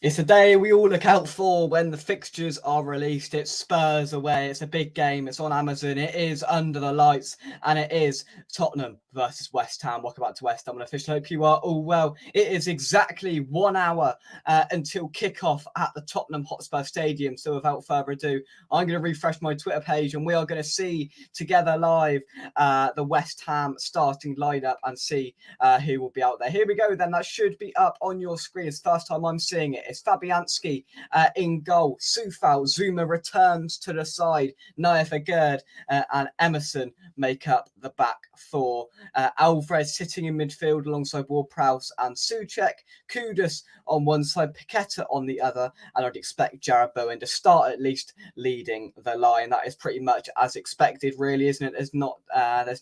It's a day we all look out for when the fixtures are released. It's Spurs away. It's a big game. It's on Amazon. It is under the lights, and it is Tottenham versus West Ham. Welcome back to West Ham. And officially, hope you are all well. It is exactly 1 hour until kickoff at the Tottenham Hotspur Stadium. So, without further ado, I'm going to refresh my Twitter page, and we are going to see together live the West Ham starting lineup and see who will be out there. Here we go. Then that should be up on your screen. It's the first time I'm seeing it. It's Fabianski in goal. Soufal, Zuma returns to the side. Naif Agurd and Emerson make up the back four. Alvarez sitting in midfield alongside Ward-Prowse and Souček. Kudus on one side, Paqueta on the other, and I'd expect Jarrod Bowen to start at least leading the line. That is pretty much as expected, really, isn't it? There's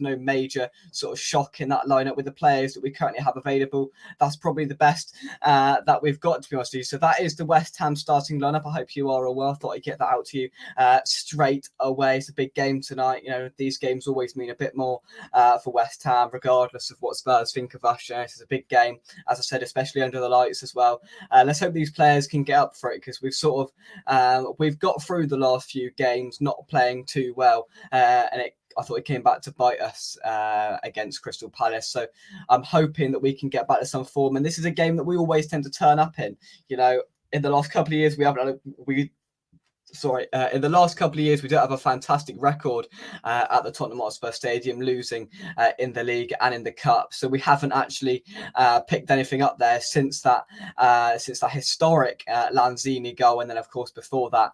no major sort of shock in that lineup with the players that we currently have available. That's probably the best that we've got, to be honest with you. So that is the West Ham starting lineup. I hope you are all well. I thought I'd get that out to you straight away. It's a big game tonight. You know, these games always mean a bit more for West Ham, regardless of what Spurs think of us. You know, this is a big game, as I said, especially under the lights as well. Let's hope these players can get up for it, because we've got through the last few games not playing too well, and I thought it came back to bite us against Crystal Palace. So I'm hoping that we can get back to some form. And this is a game that we always tend to turn up in. You know, in the last couple of years, in the last couple of years, we don't have a fantastic record at the Tottenham Hotspur Stadium, losing in the league and in the cup. So we haven't actually picked anything up there since that historic Lanzini goal. And then, of course, before that,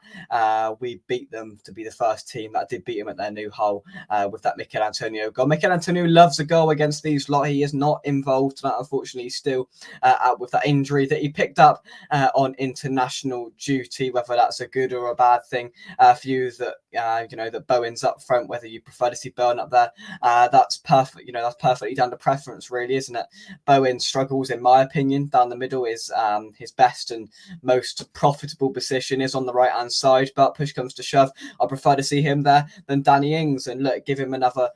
we beat them to be the first team that did beat them at their new hull with that Mikel Antonio goal. Mikel Antonio loves a goal against these lot. He is not involved tonight, unfortunately. He's still out with that injury that he picked up on international duty. Whether that's a good or a bad thing for you that that Bowen's up front, whether you prefer to see Bowen up there, that's perfect. You know, that's perfectly down to preference, really, isn't it? Bowen struggles, in my opinion. Down the middle is his best and most profitable position is on the right hand side, but push comes to shove, I prefer to see him there than Danny Ings. And look, give him another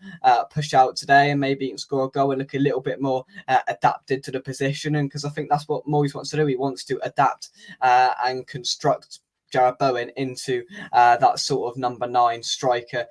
push out today, and maybe he can score a goal and look a little bit more adapted to the position. And because I think that's what Moyes wants to do, he wants to adapt and construct Jarrod Bowen into that sort of number 9 striker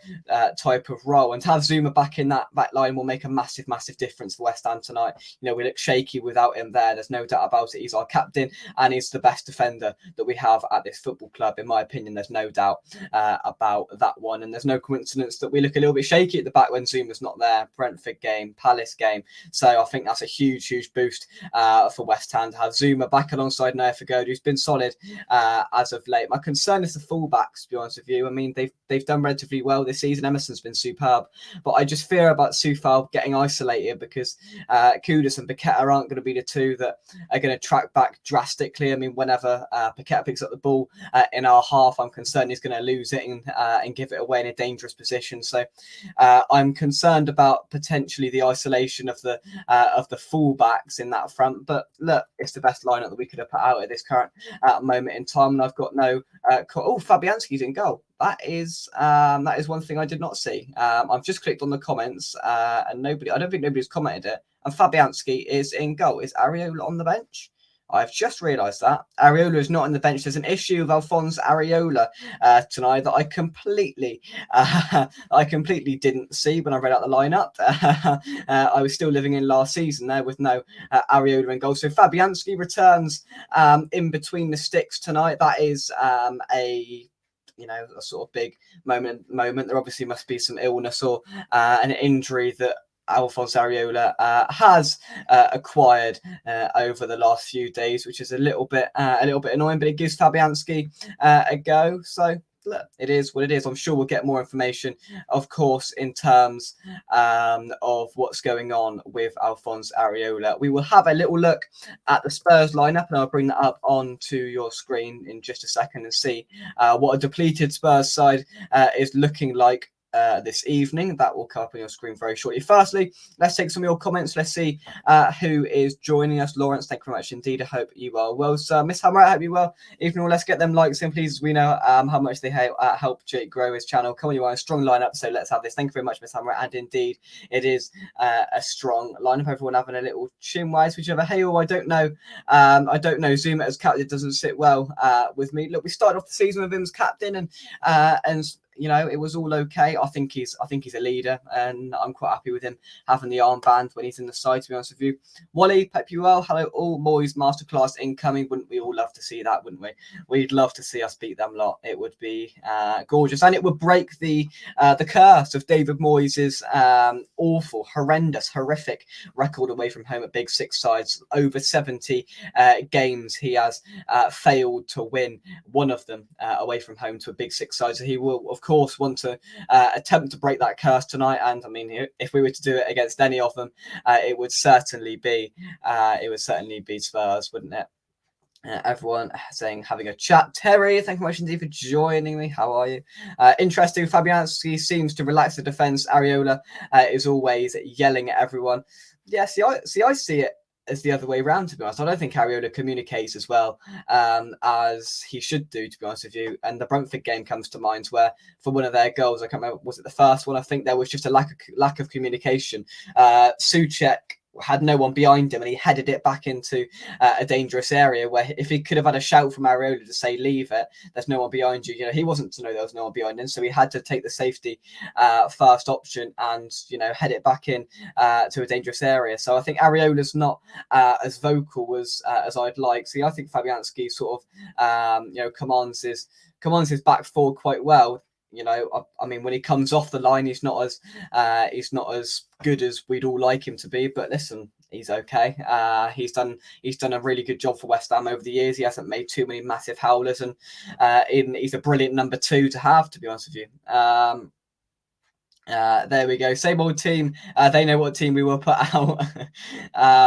type of role. And to have Zuma back in that back line will make a massive, massive difference for West Ham tonight. You know, we look shaky without him there. There's no doubt about it. He's our captain and he's the best defender that we have at this football club. In my opinion, there's no doubt about that one. And there's no coincidence that we look a little bit shaky at the back when Zuma's not there. Brentford game, Palace game. So I think that's a huge, huge boost for West Ham to have Zuma back alongside Naif Agurd, who's been solid as of late. My concern is the fullbacks, to be honest with you. I mean, they've done relatively well this season. Emerson's been superb, but I just fear about Soufal getting isolated, because Kudus and Paqueta aren't going to be the two that are going to track back drastically. I mean, whenever Paqueta picks up the ball in our half, I'm concerned he's going to lose it and give it away in a dangerous position. So I'm concerned about potentially the isolation of the fullbacks in that front. But look, it's the best lineup that we could have put out at this current moment in time, and I've got no. Fabianski's in goal. That is one thing I did not see. I've just clicked on the comments and I don't think nobody's commented it. And Fabianski is in goal. Is Areola on the bench? I've just realised that Areola is not on the bench. There's an issue with Alphonse Areola tonight that I completely didn't see when I read out the lineup. I was still living in last season there with no Areola in goal. So Fabianski returns in between the sticks tonight. That is a sort of big moment. There obviously must be some illness or an injury that Alphonse Areola has acquired over the last few days, which is a little bit annoying, but it gives Fabianski a go. So look, it is what it is. I'm sure we'll get more information, of course, in terms of what's going on with Alphonse Areola. We will have a little look at the Spurs lineup, and I'll bring that up onto your screen in just a second and see what a depleted Spurs side is looking like this evening. That will come up on your screen very shortly. Firstly, let's take some of your comments. Let's see who is joining us. Lawrence, thank you very much indeed. I hope you are well, sir. Miss Hammer, I hope you well. Even all, let's get them likes in, please. We know how much they help Jake grow his channel. Come on, you are a strong lineup, so let's have this. Thank you very much, Miss Hammer. And indeed, it is a strong lineup. Everyone having a little chin wise, whichever. Hey, I don't know. I don't know. Zoom as captain doesn't sit well with me. Look, we started off the season with him as captain, and you know, it was all okay. I think he's a leader, and I'm quite happy with him having the armband when he's in the side, to be honest with you. Wally, hope you well. Hello, all boys masterclass incoming. Wouldn't we all love to see that, wouldn't we? We'd love to see us beat them lot. It would be gorgeous, and it would break the curse of David Moyes' awful, horrendous, horrific record away from home at Big Six sides. Over 70 games he has failed to win one of them away from home to a Big Six side. So he will, of course, want to attempt to break that curse tonight. And I mean, if we were to do it against any of them, it would certainly be Spurs, wouldn't it? Everyone saying, having a chat. Terry, thank you much indeed for joining me. How are you? Interesting. Fabianski seems to relax the defense. Areola is always yelling at everyone. Yeah, I see it as the other way around, to be honest. I don't think Areola communicates as well as he should do, to be honest with you. And the Brentford game comes to mind, where for one of their goals, I can't remember, was it the first one? I think there was just a lack of communication. Souček had no one behind him, and he headed it back into a dangerous area where if he could have had a shout from Areola to say, leave it, there's no one behind you. You know, he wasn't to know there was no one behind him, so he had to take the safety first option and, you know, head it back in to a dangerous area. So I think Areola's not as vocal as I'd like. So I think Fabianski sort of, you know, commands his back four quite well. You know, I mean, when he comes off the line, he's not as good as we'd all like him to be. But listen, he's okay. He's done a really good job for West Ham over the years. He hasn't made too many massive howlers, and he's a brilliant number two to have, to be honest with you. There we go. Same old team. They know what team we will put out.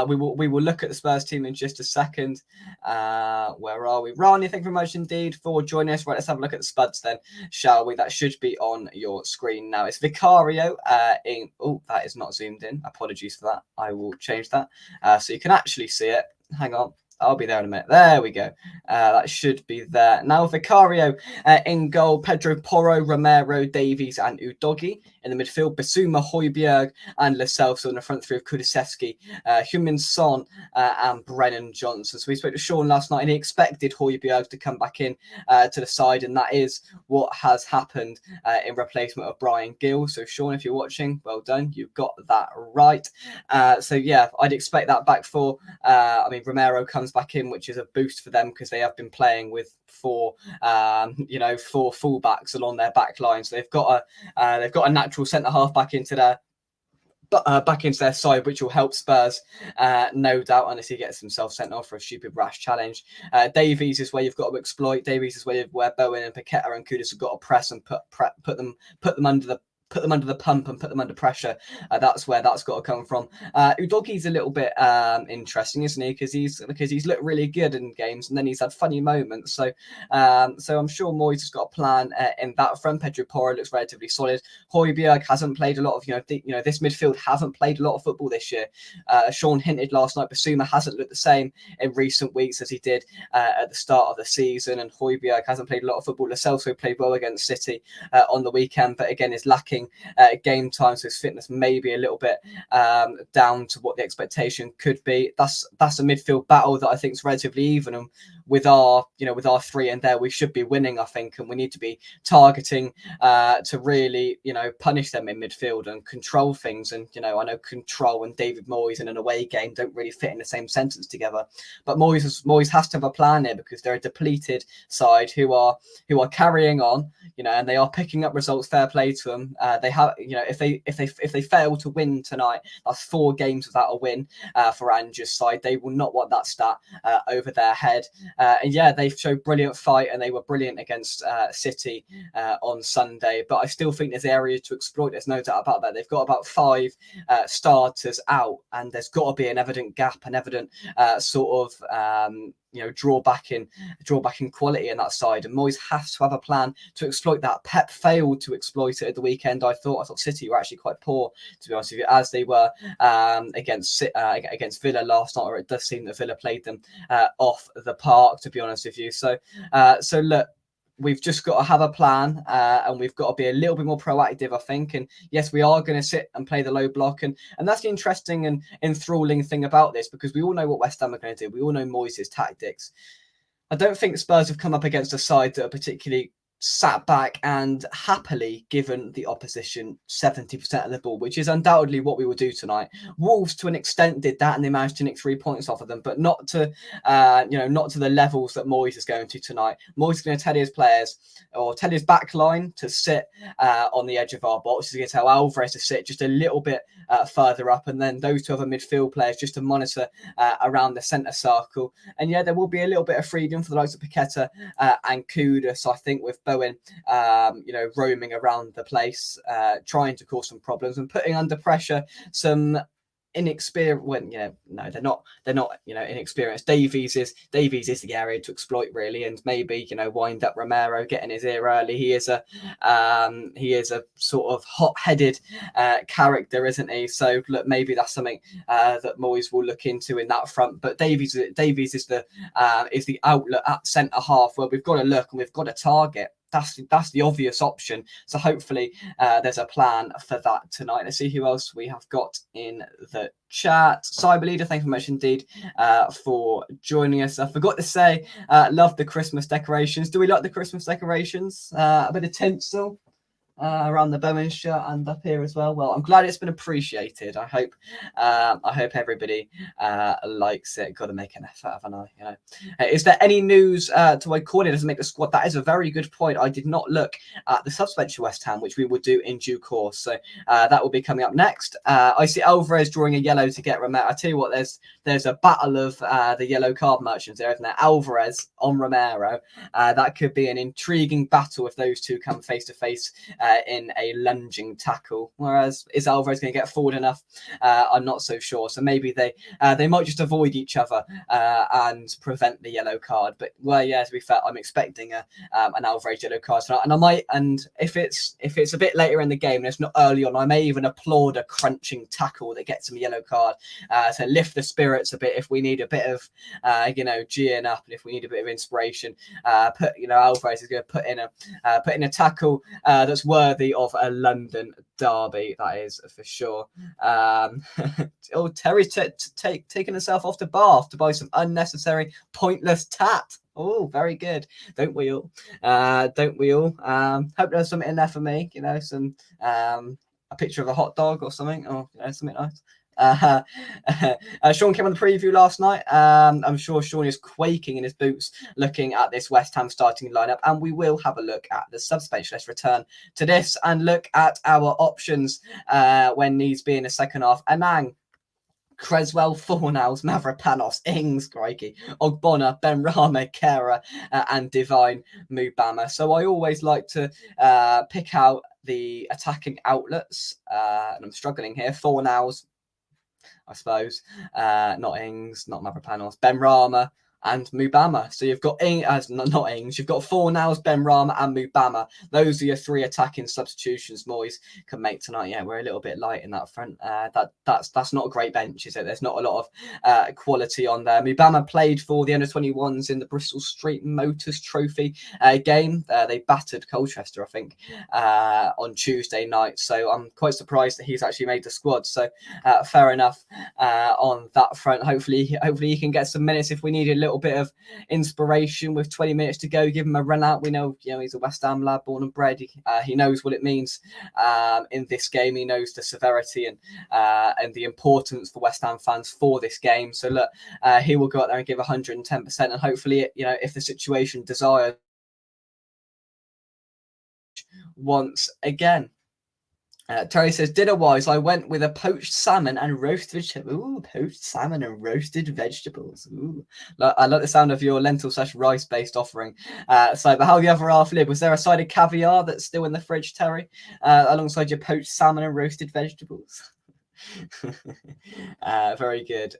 We will look at the Spurs team in just a second. Where are we? Rani, thank you very much indeed for joining us. Right, let's have a look at the Spuds then, shall we? That should be on your screen now. It's Vicario. That is not zoomed in. Apologies for that. I will change that so you can actually see it. Hang on. I'll be there in a minute. There we go. That should be there. Now, Vicario in goal. Pedro Porro, Romero, Davies and Udogi. In the midfield, Basuma, Højbjerg and Lascelles. So in the front three of Kulusevski, Heung-min Son and Brennan Johnson. So we spoke to Sean last night, and he expected Højbjerg to come back in to the side, and that is what has happened in replacement of Brian Gill. So Sean, if you're watching, well done. You've got that right. So yeah, I'd expect that back four. I mean, Romero comes back in, which is a boost for them because they have been playing with four fullbacks along their back line. So they've got a natural centre half back into their side, which will help Spurs, no doubt, unless he gets himself sent off for a stupid rash challenge. Davies is where you've got to exploit. Davies is where Bowen and Paqueta and Kudus have got to press and put them under the pump and put them under pressure. That's where that's got to come from. Udogi's a little bit interesting, isn't he? Because he's looked really good in games, and then he's had funny moments. So I'm sure Moyes has got a plan in that front. Pedro Porro looks relatively solid. Højbjerg hasn't played a lot of this midfield haven't played a lot of football this year. Sean hinted last night, Basuma hasn't looked the same in recent weeks as he did at the start of the season, and Højbjerg hasn't played a lot of football. Lascelles played well against City on the weekend, but again is lacking game time, so his fitness may be a little bit down to what the expectation could be. That's a midfield battle that I think is relatively even, and with our three in there, we should be winning, I think, and we need to be targeting to really punish them in midfield and control things. And I know control and David Moyes in an away game don't really fit in the same sentence together, but Moyes has to have a plan here, because they're a depleted side who are carrying on, and they are picking up results. Fair play to them. They have, if they fail to win tonight, that's 4 games without a win for Ange's side. They will not want that stat over their head. And yeah, they showed brilliant fight, and they were brilliant against City on Sunday. But I still think there's areas to exploit. There's no doubt about that. They've got about 5 starters out, and there's got to be an evident gap, an evident draw back in quality in that side, and Moyes has to have a plan to exploit that. Pep failed to exploit it at the weekend. I thought City were actually quite poor, to be honest with you, as they were against Villa last night, or it does seem that Villa played them off the park, to be honest with you. So look, we've just got to have a plan, and we've got to be a little bit more proactive, I think. And yes, we are going to sit and play the low block, and that's the interesting and enthralling thing about this, because we all know what West Ham are going to do. We all know Moyes' tactics. I don't think Spurs have come up against a side that are particularly sat back and happily given the opposition 70% of the ball, which is undoubtedly what we will do tonight. Wolves, to an extent, did that, and they managed to nick 3 points off of them, but not to the levels that Moyes is going to tonight. Moyes is going to tell his players, or tell his back line, to sit on the edge of our box. He's going to tell Alvarez to sit just a little bit further up, and then those two other midfield players just to monitor around the centre circle. And yeah, there will be a little bit of freedom for the likes of Paqueta and Kudus, I think, with Bowen, roaming around the place, trying to cause some problems and putting under pressure some inexperienced. They're not inexperienced. Davies is the area to exploit, really, and maybe wind up Romero, get in his ear early. He is a sort of hot-headed character, isn't he? So look, maybe that's something that Moyes will look into in that front. But Davies is the outlet at centre half, where we've got to look and we've got to target. That's the obvious option. So hopefully there's a plan for that tonight. Let's see who else we have got in the chat. Cyber Leader, thank you very much indeed for joining us. I forgot to say, love the Christmas decorations. Do we like the Christmas decorations? A bit of tinsel around the Bowen shirt and up here as well. Well, I'm glad it's been appreciated. I hope everybody likes it. Got to make an effort, haven't I? Is there any news to why Cornet doesn't make the squad? That is a very good point. I did not look at the suspension West Ham, which we will do in due course. So that will be coming up next. I see Alvarez drawing a yellow to get Romero. I tell you what, there's a battle of the yellow card merchants there, isn't there? Alvarez on Romero. That could be an intriguing battle if those two come face to face in a lunging tackle. Whereas, is Alvarez going to get forward enough? I'm not so sure. So maybe they might just avoid each other and prevent the yellow card. But to be fair, I'm expecting an Alvarez yellow card tonight. And if it's a bit later in the game and it's not early on, I may even applaud a crunching tackle that gets him a yellow card to lift the spirits a bit if we need a bit of geeing up, and if we need a bit of inspiration. Alvarez is going to put in a tackle that's worthy of a London derby, that is for sure. Terry's taking herself off to Bath to buy some unnecessary, pointless tat. Oh, very good. Don't we all? Hope there's something in there for me. Some a picture of a hot dog or something, or something nice. Sean came on the preview last night. I'm sure Sean is quaking in his boots looking at this West Ham starting lineup, and we will have a look at the subspace. Let's return to this and look at our options when needs be in the second half. Anang, Creswell, Fornals, Mavropanos, Ings, crikey, Ogbonna, Benrahma, Kera, and Divine Mubama. So I always like to pick out the attacking outlets, and I'm struggling here. Fornals, I suppose, not Ings, not Mavropanos, Benrahma and Mubama. So you've got not Ings, you've got Fornals, Benrahma and Mubama. Those are your three attacking substitutions Moyes can make tonight. Yeah, we're a little bit light in that front. That's not a great bench, is it? There's not a lot of quality on there. Mubama played for the under-21s in the Bristol Street Motors Trophy game. They battered Colchester, I think, on Tuesday night. So I'm quite surprised that he's actually made the squad. So fair enough on that front. Hopefully he can get some minutes if we need a little bit of inspiration with 20 minutes to go. Give him a run out. We know, he's a West Ham lad, born and bred. He knows what it means in this game. He knows the severity and the importance for West Ham fans for this game. So look, he will go out there and give 110%, and hopefully, if the situation desires, once again. Terry says, dinner-wise, I went with a poached salmon and roasted vegetables. Ooh, poached salmon and roasted vegetables. Ooh. I like the sound of your lentil/rice-based offering. But how the other half live? Was there a side of caviar that's still in the fridge, Terry, alongside your poached salmon and roasted vegetables? Very good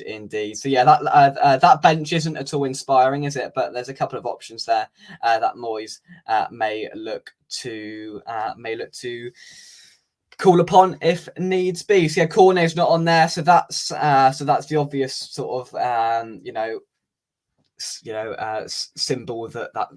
indeed. So yeah, that bench isn't at all inspiring, is it? But there's a couple of options there that Moyes may look to call upon if needs be. So yeah, Cornet's not on there, so that's the obvious sort of symbol that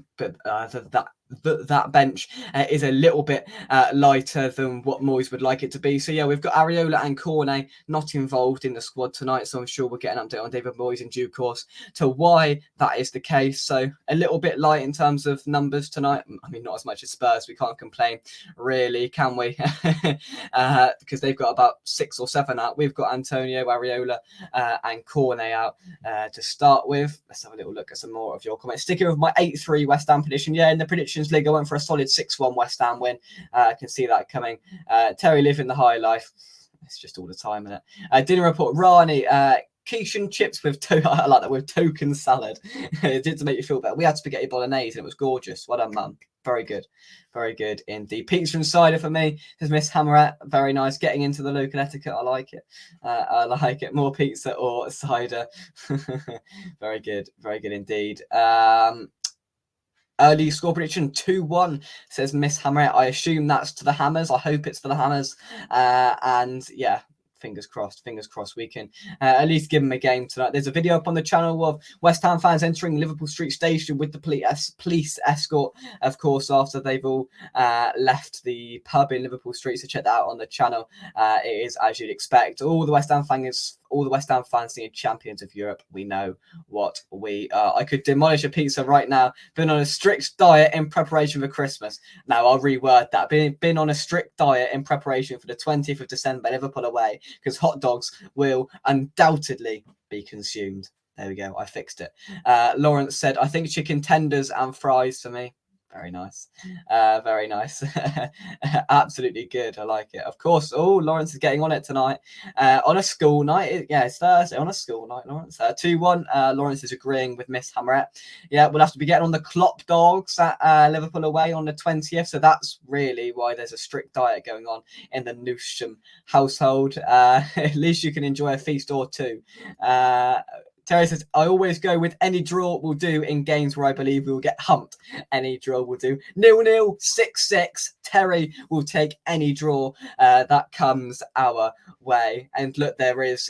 bench is a little bit lighter than what Moyes would like it to be. So yeah, we've got Areola and Cornet not involved in the squad tonight, so I'm sure we'll get an update on David Moyes in due course to why that is the case. So a little bit light in terms of numbers tonight. I mean, not as much as Spurs. We can't complain, really, can we? Because they've got about 6 or 7 out. We've got Antonio, Areola, and Cornet out to start with. Let's have a little look at some more of your comments. Sticking with my 8-3 West Ham prediction. Yeah, in the predictions league, I went for a solid 6-1 West Ham win. I can see that coming. Terry living the high life. It's just all the time, isn't it? Dinner report. Rani, quiche and chips with I like that, with token salad. It did to make you feel better. We had spaghetti bolognese and it was gorgeous. Well done, Mum. Very good indeed. Pizza and cider for me, says Miss Hammerat. Very nice. Getting into the local etiquette. I like it. More pizza or cider. Very good indeed. Early score prediction 2-1, says Miss Hammerat. I assume that's to the Hammers. I hope it's to the Hammers. And yeah, fingers crossed we can at least give them a game tonight. There's a video up on the channel of West Ham fans entering Liverpool Street Station with the police escort, of course, after they've all left the pub in Liverpool Street. So check that out on the channel. It is as you'd expect. All the West Ham fans being champions of Europe. We know what we are. I could demolish a pizza right now. Been on a strict diet in preparation for Christmas. Now I'll reword that. Been on a strict diet in preparation for the 20th of December, Liverpool away, because hot dogs will undoubtedly be consumed. There we go. I fixed it. Lawrence said, I think chicken tenders and fries for me. Very nice. Very nice. Absolutely good. I like it. Of course. Oh, Lawrence is getting on it tonight. On a school night. Yeah, it's Thursday. On a school night, Lawrence. 2-1. Lawrence is agreeing with Miss Hammerat. Yeah, we'll have to be getting on the Klopp dogs at Liverpool away on the 20th. So that's really why there's a strict diet going on in the Newsham household. At least you can enjoy a feast or two. Terry says, I always go with any draw will do in games where I believe we will get humped. Any draw will do. 0-0, 6-6. Terry will take any draw that comes our way. And look, there is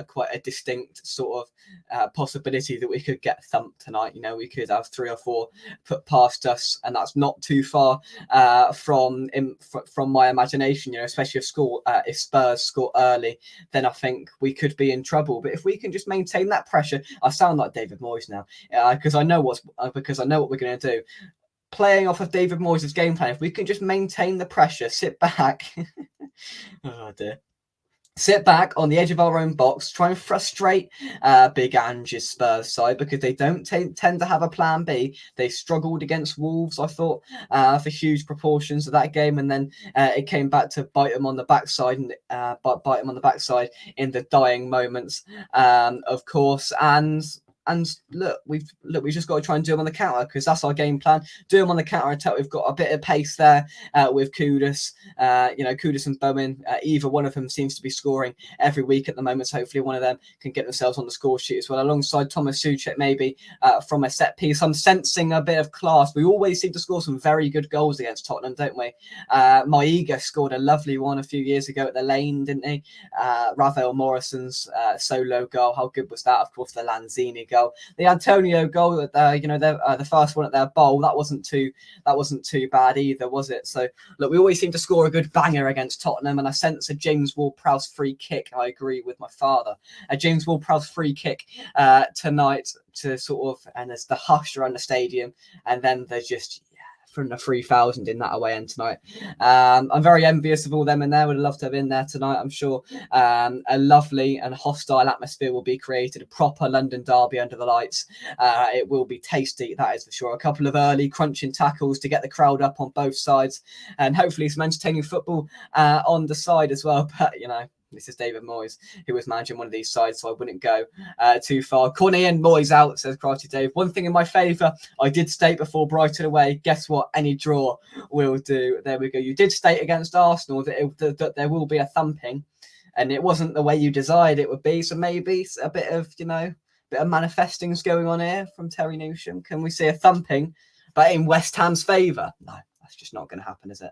quite a distinct sort of possibility that we could get thumped tonight. You know, we could have 3 or 4 put past us, and that's not too far from my imagination. You know, especially if Spurs score early, then I think we could be in trouble. But if we can just maintain that pressure, I sound like David Moyes now, because I know what we're going to do. Playing off of David Moyes' game plan, if we can just maintain the pressure, sit back. Oh dear. Sit back on the edge of our own box, try and frustrate Big Ange's Spurs side, because they don't tend to have a plan B. They struggled against Wolves, I thought, for huge proportions of that game, and then it came back to bite them on the backside, in the dying moments, of course. And look, we've just got to try and do them on the counter, because that's our game plan. Do them on the counter attack. We've got a bit of pace there with Kudus. Kudus and Bowen. Either one of them seems to be scoring every week at the moment. So hopefully one of them can get themselves on the score sheet as well, alongside Thomas Suchek maybe from a set piece. I'm sensing a bit of class. We always seem to score some very good goals against Tottenham, don't we? Maiga scored a lovely one a few years ago at the Lane, didn't he? Rafael Morrison's solo goal. How good was that? Of course, the Lanzini goal. The Antonio goal, the first one at their bowl, that wasn't too bad either, was it? So look, we always seem to score a good banger against Tottenham, and I sense a James Ward-Prowse free kick. I agree with my father. A James Ward-Prowse free kick tonight to sort of, and there's the hush around the stadium, and then there's just from the 3,000 in that away end tonight. I'm very envious of all them in there. Would love to have been there tonight. I'm sure a lovely and hostile atmosphere will be created. A proper London derby under the lights. It will be tasty, that is for sure. A couple of early crunching tackles to get the crowd up on both sides, and hopefully some entertaining football on the side as well. But this is David Moyes, who was managing one of these sides, so I wouldn't go too far. Cornet and Moyes out, says Crafty Dave. One thing in my favour, I did state before Brighton away, guess what? Any draw will do. There we go. You did state against Arsenal that there will be a thumping. and it wasn't the way you desired it would be. So maybe a bit of, bit of manifesting's going on here from Terry Newsham. Can we see a thumping, but in West Ham's favour? No, that's just not going to happen, is it?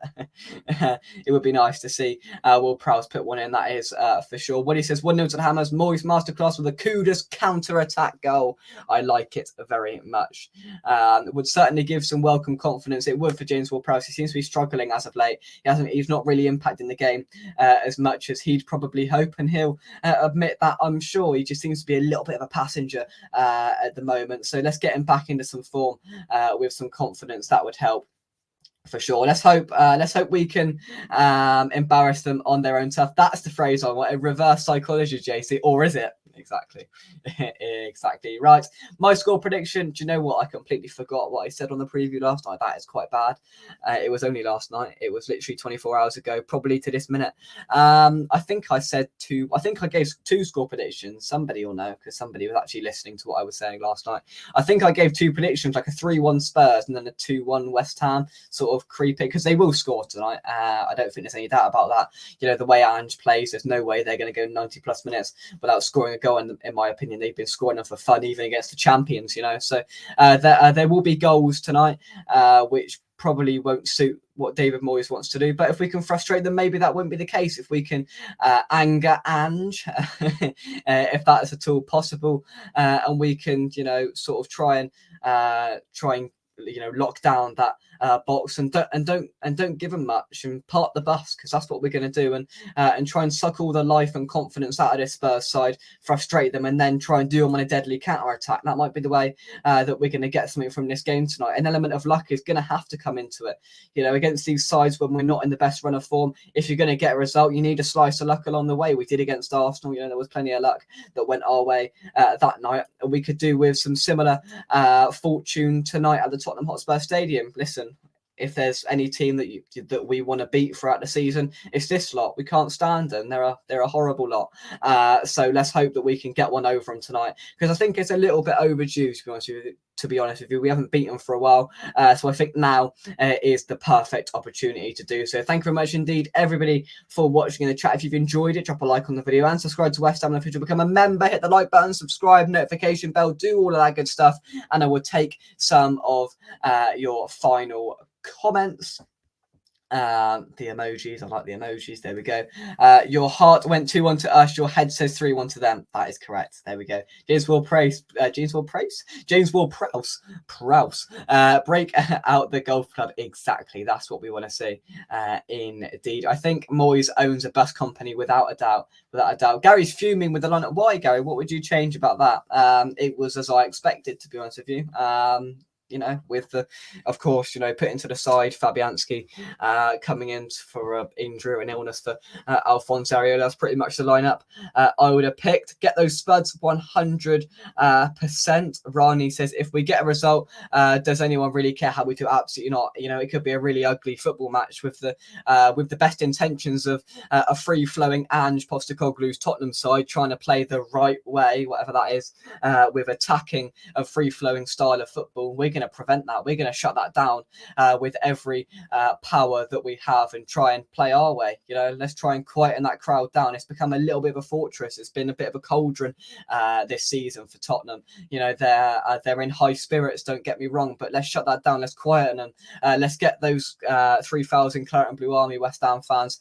It would be nice to see Will Prowse put one in, that is for sure. Woody says 1-0 to Hammers. Moyes masterclass with a Kudus counter-attack goal. I like it very much. Would certainly give some welcome confidence. It would for James Ward-Prowse. He seems to be struggling as of late. He's not really impacting the game as much as he'd probably hope, and he'll admit that, I'm sure. He just seems to be a little bit of a passenger at the moment. So let's get him back into some form with some confidence. That would help. For sure. Let's hope we can embarrass them on their own turf. That's the phrase I want. A reverse psychology, JC, or is it? Exactly. Exactly. Right. My score prediction. Do you know what? I completely forgot what I said on the preview last night. That is quite bad. It was only last night. It was literally 24 hours ago, probably to this minute. I think I gave 2 score predictions. Somebody will know because somebody was actually listening to what I was saying last night. I think I gave 2 predictions, like a 3-1 Spurs and then a 2-1 West Ham, sort of creepy, because they will score tonight. I don't think there's any doubt about that. The way Ange plays, there's no way they're going to go 90 plus minutes without scoring a goal. And in my opinion, they've been scoring them for fun, even against the champions. So there will be goals tonight, which probably won't suit what David Moyes wants to do. But if we can frustrate them, maybe that won't be the case. If we can anger Ange, if that is at all possible, and we can, sort of try and lock down that box and don't give them much and park the bus, because that's what we're going to do, and try and suck all the life and confidence out of this Spurs side, frustrate them, and then try and do them on a deadly counter attack. That might be the way that we're going to get something from this game tonight. An element of luck is going to have to come into it, against these sides when we're not in the best run of form. If you're going to get a result, you need a slice of luck along the way. We did against Arsenal. There was plenty of luck that went our way that night. We could do with some similar fortune tonight at the Tottenham Hotspur Stadium. Listen, if there's any team that we want to beat throughout the season, it's this lot. We can't stand them. They're a horrible lot. So let's hope that we can get one over them tonight, because I think it's a little bit overdue, to be honest with you. We haven't beaten for a while, so I think now is the perfect opportunity to do so. Thank you very much indeed, everybody, for watching in the chat. If you've enjoyed it, drop a like on the video and subscribe to West Ham in the future. Become a member, hit the like button, subscribe, notification bell, do all of that good stuff, and I will take some of your final comments. The emojis, I like the emojis. There we go. Your heart went 2-1 to us, your head says 3-1 to them. That is correct. There we go. James Ward-Prowse, break out the golf club. Exactly, that's what we want to see. Indeed, I think Moyes owns a bus company without a doubt. Gary's fuming with the lineup. Why, Gary? What would you change about that? It was as I expected, to be honest with you. With of course, putting to the side Fabianski coming in for an injury and illness for Alphonse Areola. That's pretty much the lineup I would have picked. Get those Spuds 100%. Rani says, if we get a result, does anyone really care how we do? Absolutely not. It could be a really ugly football match with the best intentions of a free-flowing Ange Postecoglou's Tottenham side trying to play the right way, whatever that is, with attacking a free-flowing style of football. We're going to prevent that. We're going to shut that down with every power that we have and try and play our way. Let's try and quieten that crowd down. It's become a little bit of a fortress. It's been a bit of a cauldron this season for Tottenham. They're in high spirits, don't get me wrong, but let's shut that down. Let's quieten them. Let's get those 3,000 Claret and Blue Army West Ham fans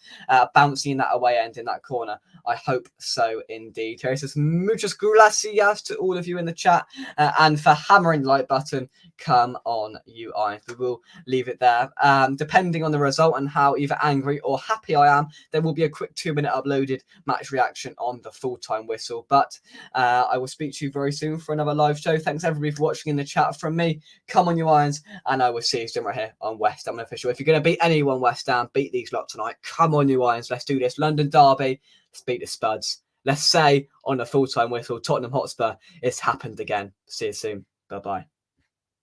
bouncing in that away end in that corner. I hope so indeed. Here it says, muchas gracias to all of you in the chat and for hammering the like button. Come on, you Irons. We will leave it there. Depending on the result and how either angry or happy I am, there will be a quick 2-minute uploaded match reaction on the full-time whistle. But I will speak to you very soon for another live show. Thanks everybody for watching in the chat. From me, come on, you Irons, and I will see you soon right here on West Ham Official. If you're going to beat anyone, West Ham, beat these lot tonight. Come on, you Irons. Let's do this. London Derby. Let's beat the Spuds. Let's say on the full-time whistle, Tottenham Hotspur, it's happened again. See you soon. Bye-bye.